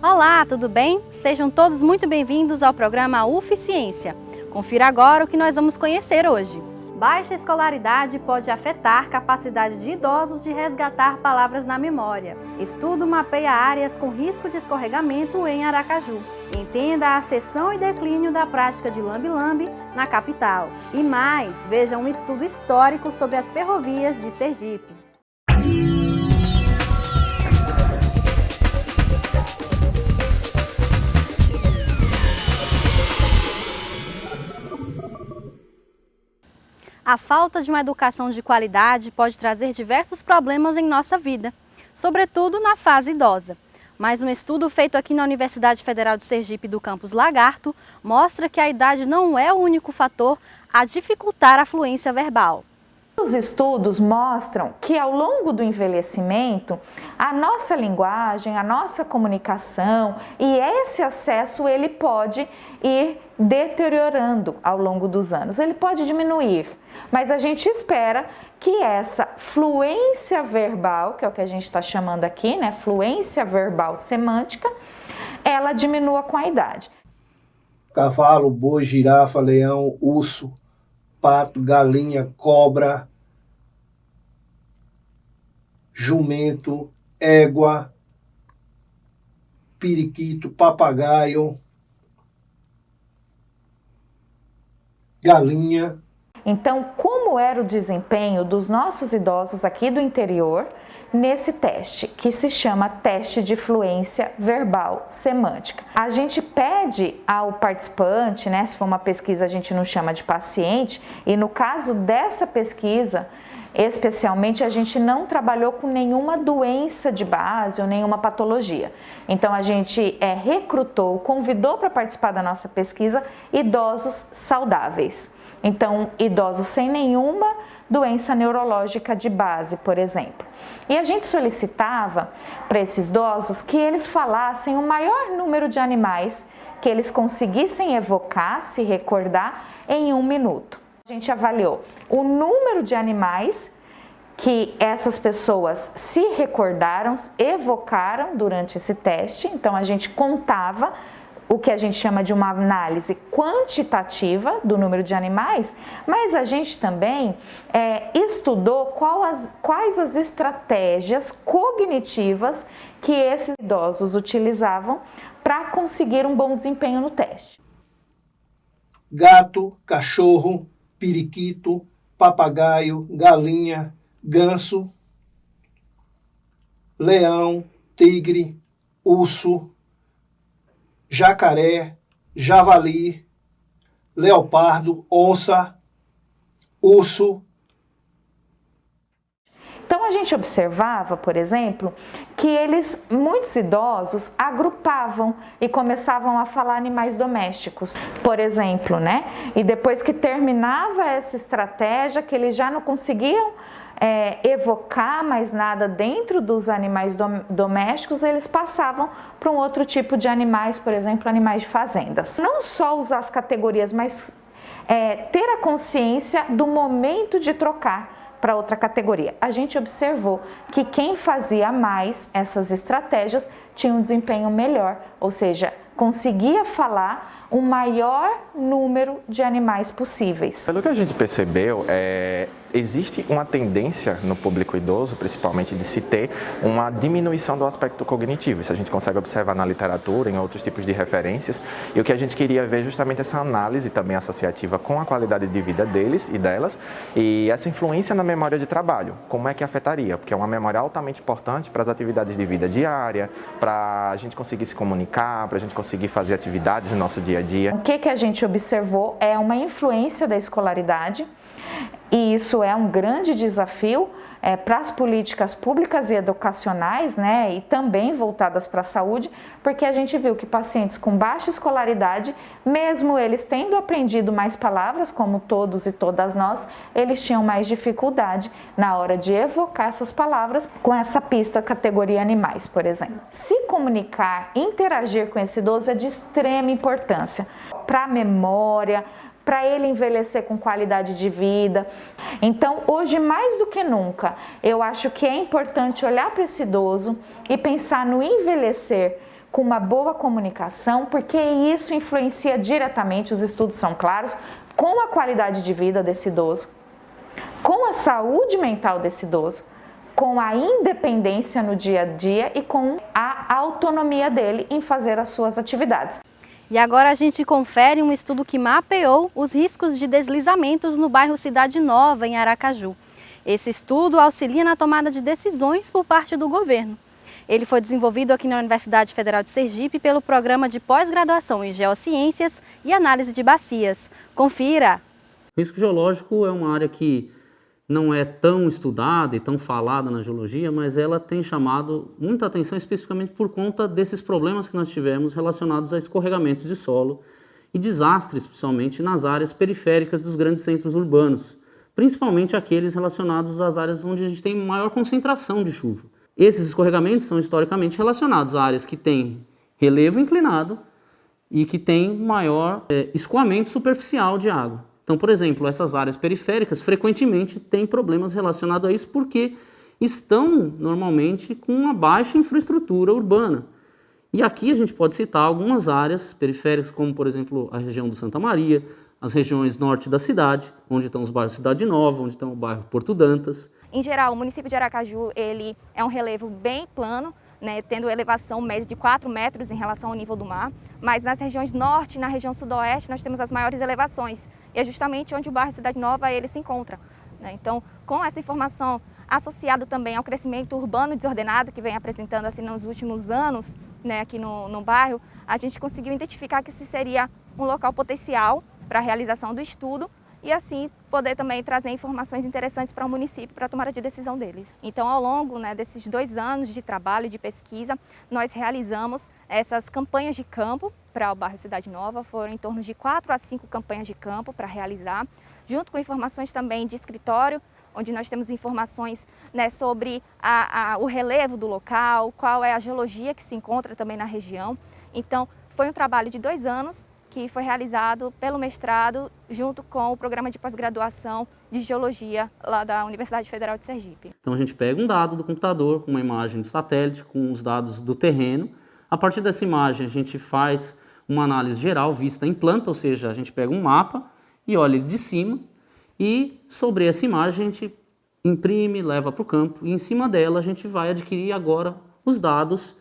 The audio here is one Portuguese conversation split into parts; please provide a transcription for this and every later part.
Olá, tudo bem? Sejam todos muito bem-vindos ao programa UFciência. Confira agora o que nós vamos conhecer hoje. Baixa escolaridade pode afetar a capacidade de idosos de resgatar palavras na memória. Estudo mapeia áreas com risco de escorregamento em Aracaju. Entenda a ascensão e declínio da prática de lambe-lambe na capital. E mais, veja um estudo histórico sobre as ferrovias de Sergipe. A falta de uma educação de qualidade pode trazer diversos problemas em nossa vida, sobretudo na fase idosa. Mas um estudo feito aqui na Universidade Federal de Sergipe do campus Lagarto mostra que a idade não é o único fator a dificultar a fluência verbal. Os estudos mostram que ao longo do envelhecimento, a nossa linguagem, a nossa comunicação e esse acesso ele pode ir deteriorando ao longo dos anos, ele pode diminuir, mas a gente espera que essa fluência verbal, que é o que a gente está chamando aqui, né, fluência verbal semântica, ela diminua com a idade. Cavalo, boi, girafa, leão, urso, pato, galinha, cobra, jumento, égua, periquito, papagaio, galinha. Então, como era o desempenho dos nossos idosos aqui do interior nesse teste, que se chama teste de fluência verbal semântica? A gente pede ao participante, né, se for uma pesquisa a gente não chama de paciente, e no caso dessa pesquisa, especialmente, a gente não trabalhou com nenhuma doença de base ou nenhuma patologia. Então, a gente recrutou, convidou para participar da nossa pesquisa idosos saudáveis. Então, idosos sem nenhuma doença neurológica de base, por exemplo. E a gente solicitava para esses idosos que eles falassem o maior número de animais que eles conseguissem evocar, se recordar, em 1 minuto. A gente avaliou o número de animais que essas pessoas se recordaram, evocaram durante esse teste. Então, a gente contava o que a gente chama de uma análise quantitativa do número de animais, mas a gente também estudou quais as estratégias cognitivas que esses idosos utilizavam para conseguir um bom desempenho no teste. Gato, cachorro, periquito, papagaio, galinha, ganso, leão, tigre, urso, jacaré, javali, leopardo, onça, urso. Então a gente observava, por exemplo, que muitos idosos agrupavam e começavam a falar animais domésticos, por exemplo, né? E depois que terminava essa estratégia, que eles já não conseguiam evocar mais nada dentro dos animais domésticos, eles passavam para um outro tipo de animais, por exemplo, animais de fazendas. Não só usar as categorias, mas ter a consciência do momento de trocar para outra categoria. A gente observou que quem fazia mais essas estratégias tinha um desempenho melhor, ou seja, conseguia falar o maior número de animais possíveis. Pelo que a gente percebeu, existe uma tendência no público idoso, principalmente, de se ter uma diminuição do aspecto cognitivo. Isso a gente consegue observar na literatura, em outros tipos de referências. E o que a gente queria ver justamente essa análise também associativa com a qualidade de vida deles e delas e essa influência na memória de trabalho. Como é que afetaria? Porque é uma memória altamente importante para as atividades de vida diária, para a gente conseguir se comunicar, para a gente conseguir fazer atividades no nosso dia a dia. O que a gente observou é uma influência da escolaridade, e isso é um grande desafio para as políticas públicas e educacionais, né, e também voltadas para a saúde, porque a gente viu que pacientes com baixa escolaridade, mesmo eles tendo aprendido mais palavras, como todos e todas nós, eles tinham mais dificuldade na hora de evocar essas palavras com essa pista categoria animais, por exemplo. Se comunicar, interagir com esse idoso é de extrema importância para a memória, para ele envelhecer com qualidade de vida. Então, hoje mais do que nunca, eu acho que é importante olhar para esse idoso e pensar no envelhecer com uma boa comunicação, porque isso influencia diretamente, os estudos são claros, com a qualidade de vida desse idoso, com a saúde mental desse idoso, com a independência no dia a dia e com a autonomia dele em fazer as suas atividades. E agora a gente confere um estudo que mapeou os riscos de deslizamentos no bairro Cidade Nova, em Aracaju. Esse estudo auxilia na tomada de decisões por parte do governo. Ele foi desenvolvido aqui na Universidade Federal de Sergipe pelo Programa de Pós-Graduação em Geociências e Análise de Bacias. Confira! O risco geológico é uma área que não é tão estudada e tão falada na geologia, mas ela tem chamado muita atenção especificamente por conta desses problemas que nós tivemos relacionados a escorregamentos de solo e desastres, principalmente nas áreas periféricas dos grandes centros urbanos, principalmente aqueles relacionados às áreas onde a gente tem maior concentração de chuva. Esses escorregamentos são historicamente relacionados a áreas que têm relevo inclinado e que têm maior escoamento superficial de água. Então, por exemplo, essas áreas periféricas frequentemente têm problemas relacionados a isso porque estão normalmente com uma baixa infraestrutura urbana. E aqui a gente pode citar algumas áreas periféricas, como por exemplo a região do Santa Maria, as regiões norte da cidade, onde estão os bairros Cidade Nova, onde estão o bairro Porto Dantas. Em geral, o município de Aracaju ele é um relevo bem plano, né, tendo elevação média de 4 metros em relação ao nível do mar, mas nas regiões norte e na região sudoeste nós temos as maiores elevações, e é justamente onde o bairro Cidade Nova ele se encontra, né? Então, com essa informação associado também ao crescimento urbano desordenado que vem apresentando assim nos últimos anos, né, aqui no bairro, a gente conseguiu identificar que esse seria um local potencial para a realização do estudo, e assim poder também trazer informações interessantes para o município para a tomada de decisão deles. Então, ao longo, né, desses 2 anos de trabalho e de pesquisa, nós realizamos essas campanhas de campo para o bairro Cidade Nova. Foram em torno de 4 a 5 campanhas de campo para realizar, junto com informações também de escritório, onde nós temos informações, né, sobre o relevo do local, qual é a geologia que se encontra também na região. Então, foi um trabalho de 2 anos, que foi realizado pelo mestrado junto com o programa de pós-graduação de Geologia lá da Universidade Federal de Sergipe. Então a gente pega um dado do computador, uma imagem de satélite com os dados do terreno. A partir dessa imagem a gente faz uma análise geral vista em planta, ou seja, a gente pega um mapa e olha ele de cima e sobre essa imagem a gente imprime, leva para o campo e em cima dela a gente vai adquirir agora os dados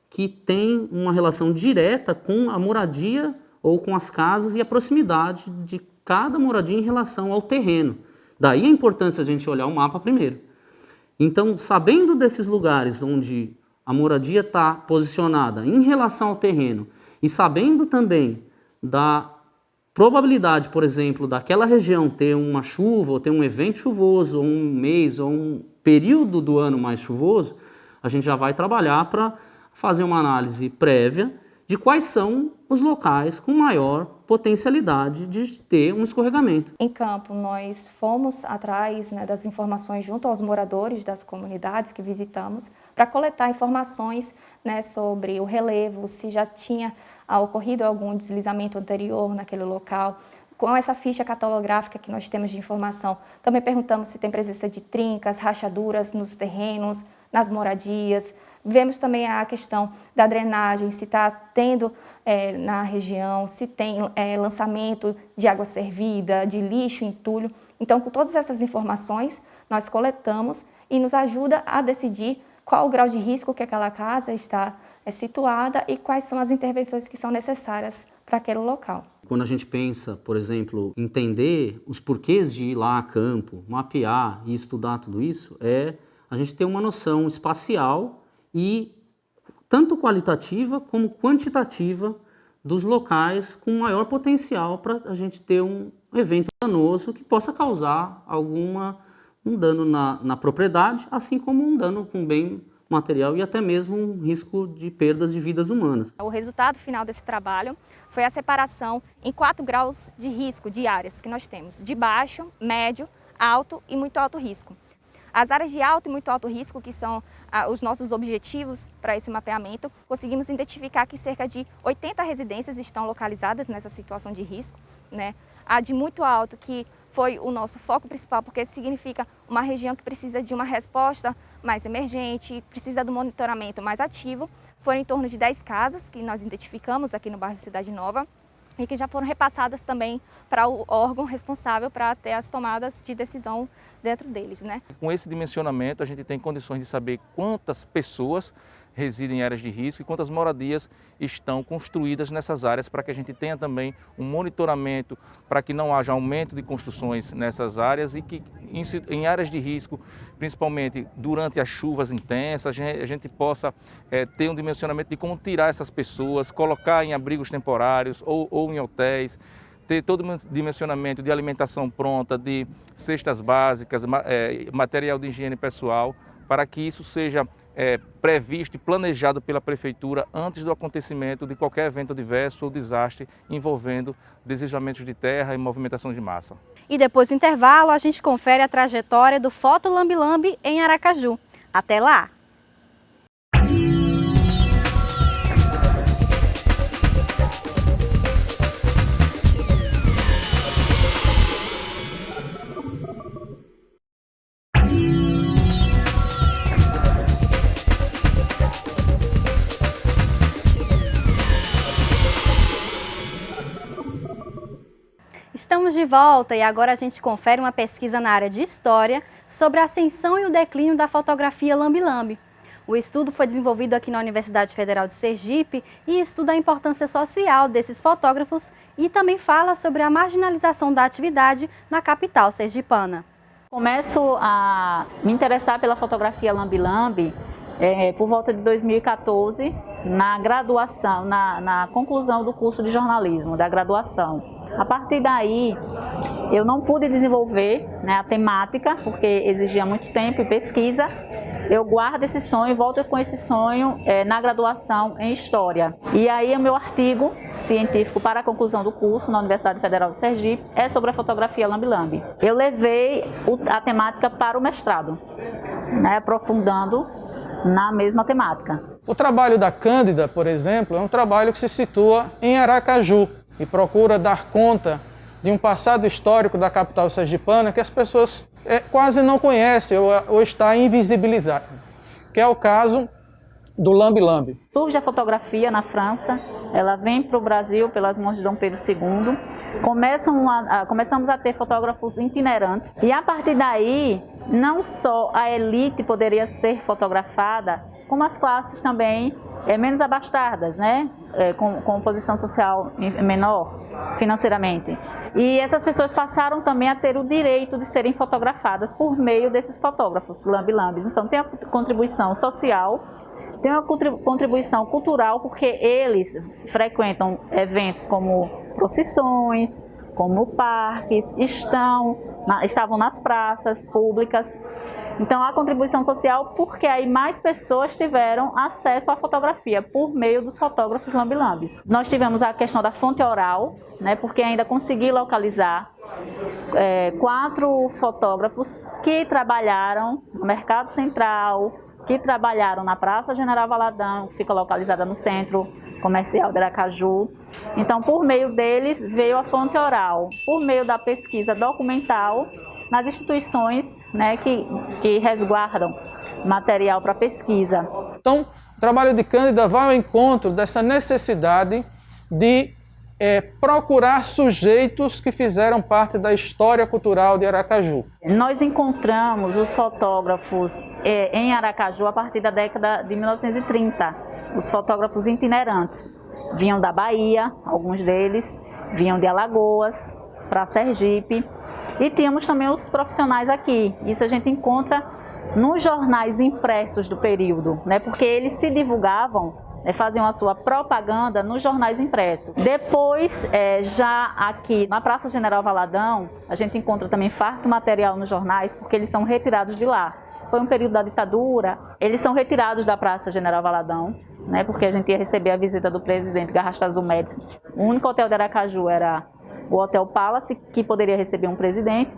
que têm uma relação direta com a moradia ou com as casas e a proximidade de cada moradia em relação ao terreno. Daí a importância de a gente olhar o mapa primeiro. Então, sabendo desses lugares onde a moradia está posicionada em relação ao terreno e sabendo também da probabilidade, por exemplo, daquela região ter uma chuva ou ter um evento chuvoso, ou um mês ou um período do ano mais chuvoso, a gente já vai trabalhar para fazer uma análise prévia de quais são os locais com maior potencialidade de ter um escorregamento. Em campo, nós fomos atrás, né, das informações junto aos moradores das comunidades que visitamos para coletar informações, né, sobre o relevo, se já tinha ocorrido algum deslizamento anterior naquele local. Com essa ficha catalográfica que nós temos de informação, também perguntamos se tem presença de trincas, rachaduras nos terrenos, nas moradias. Vemos também a questão da drenagem, se está tendo na região, se tem lançamento de água servida, de lixo, entulho. Então, com todas essas informações, nós coletamos e nos ajuda a decidir qual o grau de risco que aquela casa está situada e quais são as intervenções que são necessárias para aquele local. Quando a gente pensa, por exemplo, entender os porquês de ir lá a campo, mapear e estudar tudo isso, a gente ter uma noção espacial e tanto qualitativa como quantitativa dos locais com maior potencial para a gente ter um evento danoso que possa causar um dano na propriedade, assim como um dano com bem material e até mesmo um risco de perdas de vidas humanas. O resultado final desse trabalho foi a separação em 4 graus de risco de áreas que nós temos, de baixo, médio, alto e muito alto risco. As áreas de alto e muito alto risco, que são os nossos objetivos para esse mapeamento, conseguimos identificar que cerca de 80 residências estão localizadas nessa situação de risco, né? A de muito alto, que foi o nosso foco principal, porque significa uma região que precisa de uma resposta mais emergente, precisa do monitoramento mais ativo, foram em torno de 10 casas que nós identificamos aqui no bairro Cidade Nova e que já foram repassadas também para o órgão responsável para ter as tomadas de decisão dentro deles, né? Com esse dimensionamento, a gente tem condições de saber quantas pessoas residem em áreas de risco e quantas moradias estão construídas nessas áreas, para que a gente tenha também um monitoramento, para que não haja aumento de construções nessas áreas e que em áreas de risco, principalmente durante as chuvas intensas, a gente possa ter um dimensionamento de como tirar essas pessoas, colocar em abrigos temporários ou em hotéis, ter todo um dimensionamento de alimentação pronta, de cestas básicas, material de higiene pessoal, para que isso seja previsto e planejado pela Prefeitura antes do acontecimento de qualquer evento adverso ou desastre envolvendo deslizamentos de terra e movimentação de massa. E depois do intervalo, a gente confere a trajetória do Foto Lambe Lambe em Aracaju. Até lá! Estamos de volta e agora a gente confere uma pesquisa na área de História sobre a ascensão e o declínio da fotografia Lambe Lambe. O estudo foi desenvolvido aqui na Universidade Federal de Sergipe e estuda a importância social desses fotógrafos e também fala sobre a marginalização da atividade na capital sergipana. Começo a me interessar pela fotografia Lambe Lambe por volta de 2014, na graduação, na conclusão do curso de jornalismo, da graduação. A partir daí, eu não pude desenvolver, né, a temática, porque exigia muito tempo e pesquisa. Eu guardo esse sonho, volto com esse sonho na graduação em História. E aí o meu artigo científico para a conclusão do curso na Universidade Federal de Sergipe é sobre a fotografia Lambe Lambe. Eu levei a temática para o mestrado, né, aprofundando na mesma temática. O trabalho da Cândida, por exemplo, é um trabalho que se situa em Aracaju e procura dar conta de um passado histórico da capital sergipana que as pessoas quase não conhecem ou está invisibilizado, que é o caso do Lambe Lambe. Surge a fotografia na França, ela vem para o Brasil pelas mãos de Dom Pedro II, começamos a ter fotógrafos itinerantes e a partir daí não só a elite poderia ser fotografada, como as classes também menos abastadas, né? Com posição social menor financeiramente. E essas pessoas passaram também a ter o direito de serem fotografadas por meio desses fotógrafos Lambe Lambes. Então tem a contribuição social, tem uma contribuição cultural, porque eles frequentam eventos como procissões, como parques, estavam nas praças públicas. Então, a contribuição social, porque aí mais pessoas tiveram acesso à fotografia por meio dos fotógrafos Lambe Lambes. Nós tivemos a questão da fonte oral, né, porque ainda consegui localizar 4 fotógrafos que trabalharam no Mercado Central, que trabalharam na Praça General Valadão, que fica localizada no Centro Comercial de Aracaju. Então, por meio deles, veio a fonte oral, por meio da pesquisa documental nas instituições, né, que resguardam material para pesquisa. Então, o trabalho de Cândida vai ao encontro dessa necessidade de procurar sujeitos que fizeram parte da história cultural de Aracaju. Nós encontramos os fotógrafos em Aracaju a partir da década de 1930, os fotógrafos itinerantes. Vinham da Bahia, alguns deles, vinham de Alagoas para Sergipe, e tínhamos também os profissionais aqui. Isso a gente encontra nos jornais impressos do período, né? Porque eles se divulgavam, faziam a sua propaganda nos jornais impressos. Depois, já aqui na Praça General Valadão, a gente encontra também farto material nos jornais, porque eles são retirados de lá. Foi um período da ditadura, eles são retirados da Praça General Valadão, né, porque a gente ia receber a visita do presidente Garrastazu Médici. O único hotel de Aracaju era o Hotel Palace, que poderia receber um presidente.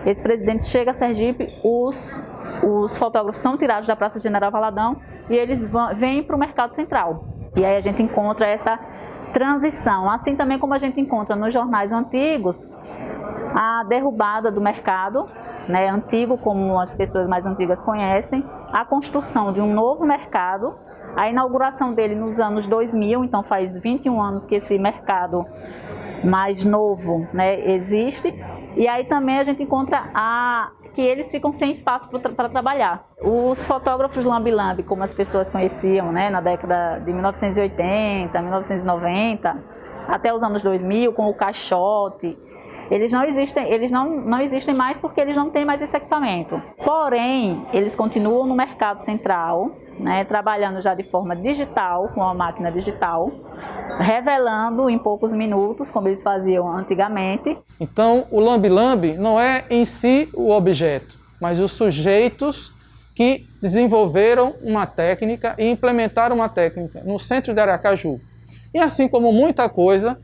Esse presidente chega a Sergipe, os fotógrafos são tirados da Praça General Valadão e eles vêm para o Mercado Central. E aí a gente encontra essa transição, assim também como a gente encontra nos jornais antigos, a derrubada do mercado, né, antigo, como as pessoas mais antigas conhecem, a construção de um novo mercado A inauguração dele nos anos 2000, então faz 21 anos que esse mercado mais novo, né, existe. E aí também a gente encontra que eles ficam sem espaço para trabalhar. Os fotógrafos lambe-lambe, como as pessoas conheciam, né, na década de 1980, 1990, até os anos 2000, com o caixote, eles não existem mais porque eles não têm mais esse equipamento. Porém, eles continuam no mercado central, né, trabalhando já de forma digital, com a máquina digital, revelando em poucos minutos, como eles faziam antigamente. Então, o lambe-lambe não é em si o objeto, mas os sujeitos que desenvolveram uma técnica e implementaram uma técnica no centro de Aracaju. E assim como muita coisa,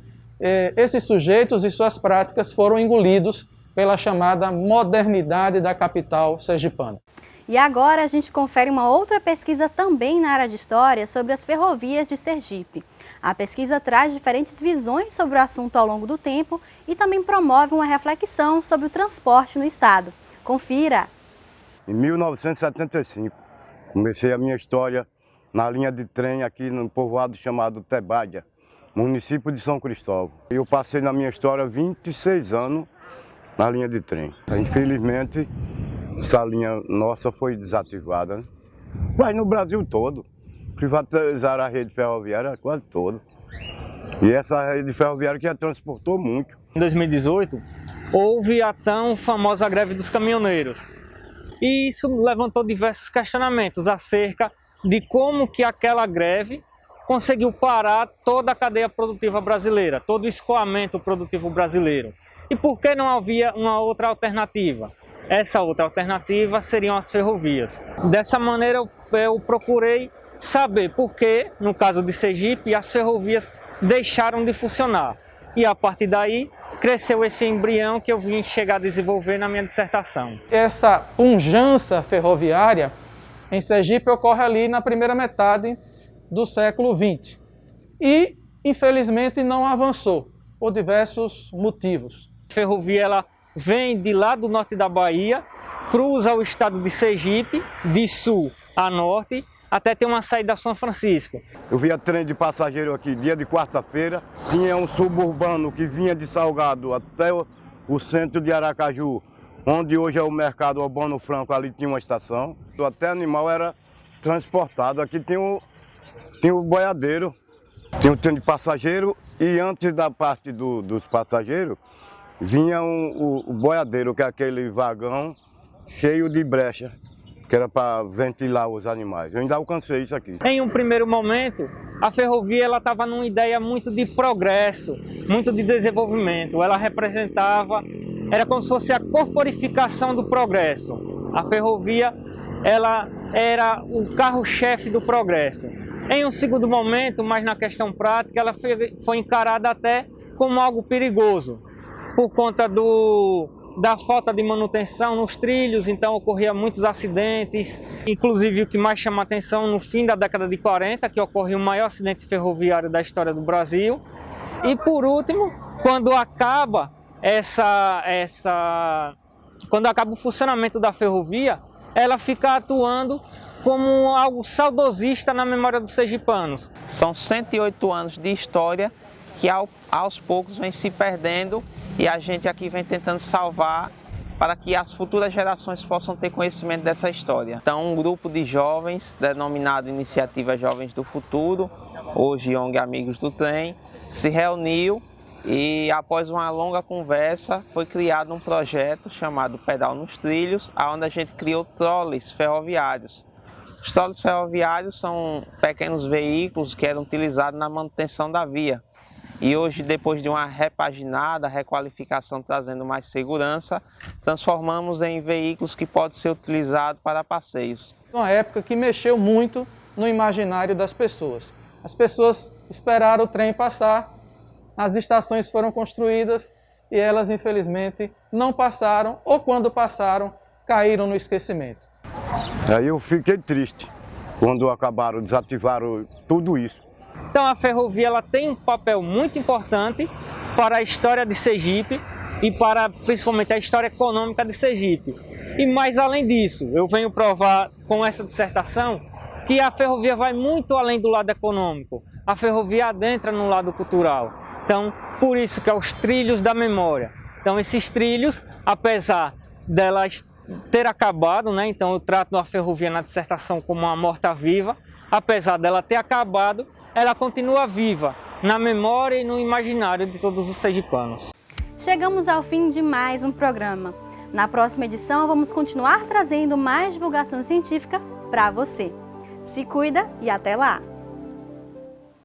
esses sujeitos e suas práticas foram engolidos pela chamada modernidade da capital sergipana. E agora a gente confere uma outra pesquisa também na área de História sobre as ferrovias de Sergipe. A pesquisa traz diferentes visões sobre o assunto ao longo do tempo e também promove uma reflexão sobre o transporte no estado. Confira! Em 1975, comecei a minha história na linha de trem aqui no povoado chamado Tebádia, município de São Cristóvão. Eu passei na minha história 26 anos na linha de trem. Infelizmente, essa linha nossa foi desativada, né? Mas no Brasil todo. Privatizaram a rede ferroviária quase toda. E essa rede ferroviária que já transportou muito. Em 2018, houve a tão famosa greve dos caminhoneiros. E isso levantou diversos questionamentos acerca de como que aquela greve conseguiu parar toda a cadeia produtiva brasileira, todo o escoamento produtivo brasileiro. E por que não havia uma outra alternativa? Essa outra alternativa seriam as ferrovias. Dessa maneira eu procurei saber por que, no caso de Sergipe, as ferrovias deixaram de funcionar. E a partir daí, cresceu esse embrião que eu vim chegar a desenvolver na minha dissertação. Essa pujança ferroviária em Sergipe ocorre ali na primeira metade do século XX. E, infelizmente, não avançou, por diversos motivos. A ferrovia ela vem de lá do norte da Bahia, cruza o estado de Sergipe, de sul a norte, até ter uma saída a São Francisco. Eu via trem de passageiro aqui dia de quarta-feira, tinha um suburbano que vinha de Salgado até o centro de Aracaju, onde hoje é o mercado Albano Franco, ali tinha uma estação. Até animal era transportado, aqui tinha o boiadeiro, tinha o trem de passageiro e antes da parte dos passageiros, vinha o boiadeiro, que é aquele vagão cheio de brecha, que era para ventilar os animais. Eu ainda alcancei isso aqui. Em um primeiro momento, a ferrovia estava numa ideia muito de progresso, muito de desenvolvimento. Ela era como se fosse a corporificação do progresso. A ferrovia ela era o carro-chefe do progresso. Em um segundo momento, mas na questão prática, ela foi encarada até como algo perigoso, por conta da falta de manutenção nos trilhos, então ocorria muitos acidentes, inclusive o que mais chama a atenção no fim da década de 40, que ocorreu o maior acidente ferroviário da história do Brasil. E por último, quando acaba o funcionamento da ferrovia, ela fica atuando como algo saudosista na memória dos sergipanos. São 108 anos de história que aos poucos vem se perdendo e a gente aqui vem tentando salvar para que as futuras gerações possam ter conhecimento dessa história. Então, um grupo de jovens, denominado Iniciativa Jovens do Futuro, hoje ONG Amigos do Trem, se reuniu e após uma longa conversa foi criado um projeto chamado Pedal nos Trilhos, onde a gente criou trolleys ferroviários. Os trolleys ferroviários são pequenos veículos que eram utilizados na manutenção da via. E hoje, depois de uma repaginada, requalificação trazendo mais segurança, transformamos em veículos que podem ser utilizados para passeios. Uma época que mexeu muito no imaginário das pessoas. As pessoas esperaram o trem passar, as estações foram construídas e elas, infelizmente, não passaram ou, quando passaram, caíram no esquecimento. Aí eu fiquei triste quando desativaram tudo isso. Então a ferrovia ela tem um papel muito importante para a história de Sergipe e para principalmente a história econômica de Sergipe. E mais além disso, eu venho provar com essa dissertação que a ferrovia vai muito além do lado econômico. A ferrovia adentra no lado cultural. Então, por isso que é os trilhos da memória. Então, esses trilhos, apesar delas ter acabado, né? Então eu trato a ferrovia na dissertação como uma morta-viva, apesar dela ter acabado, ela continua viva na memória e no imaginário de todos os sergipanos. Chegamos ao fim de mais um programa. Na próxima edição vamos continuar trazendo mais divulgação científica para você. Se cuida e até lá!